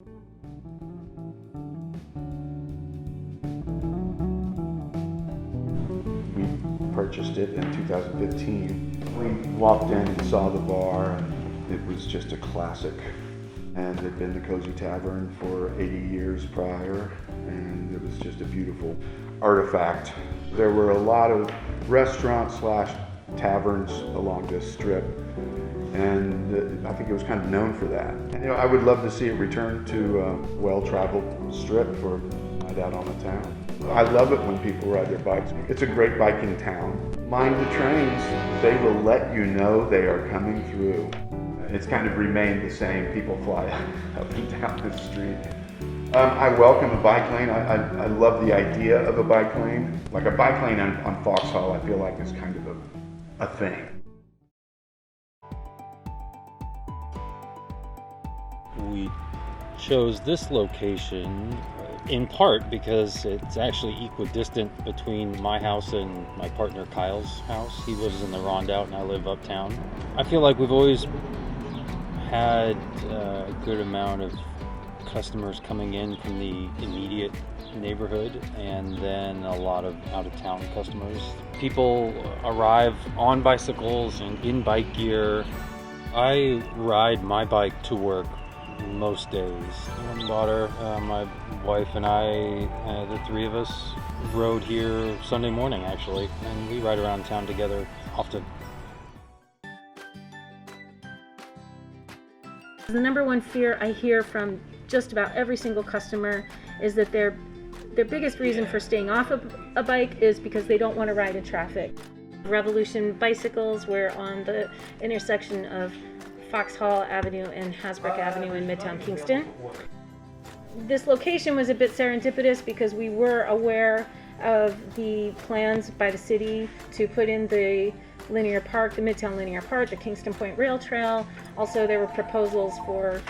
We purchased it in 2015. We walked in and saw the bar, and it was just a classic. And it had been the Cozy Tavern for 80 years prior, and it was just a beautiful artifact. There were a lot of restaurants / taverns along this strip, and I think it was kind of known for that. And, I would love to see it return to a well-traveled strip for a night out on the town. I love it when people ride their bikes. It's a great biking town. Mind the trains, they will let you know they are coming through. It's kind of remained the same. People fly up and down the street. I welcome a bike lane. I love the idea of a bike lane. Like a bike lane on Foxhall, I feel like is kind of a thing. We chose this location in part because it's actually equidistant between my house and my partner Kyle's house. He lives in the Rondout and I live uptown. I feel like we've always had a good amount of customers coming in from the immediate neighborhood, and then a lot of out-of-town customers. People arrive on bicycles and in bike gear. I ride my bike to work most days. My daughter, my wife, and I, the three of us, rode here Sunday morning actually, and we ride around town together often. The number one fear I hear from just about every single customer is that their biggest reason for staying off of a bike is because they don't want to ride in traffic. Revolution Bicycles, we're on the intersection of Foxhall Avenue and Hasbrook Avenue in Midtown Kingston. This location was a bit serendipitous because we were aware of the plans by the city to put in the linear park, the Midtown Linear Park, the Kingston Point Rail Trail. Also, there were proposals for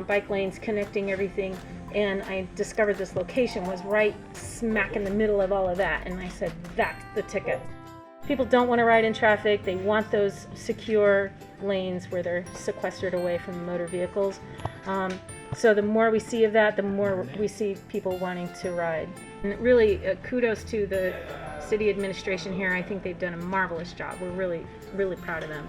bike lanes connecting everything, and I discovered this location was right smack in the middle of all of that, and I said, that's the ticket. People don't want to ride in traffic. They want those secure lanes where they're sequestered away from motor vehicles. So the more we see of that, the more we see people wanting to ride. And really, kudos to the city administration here. I think they've done a marvelous job. We're really, really proud of them.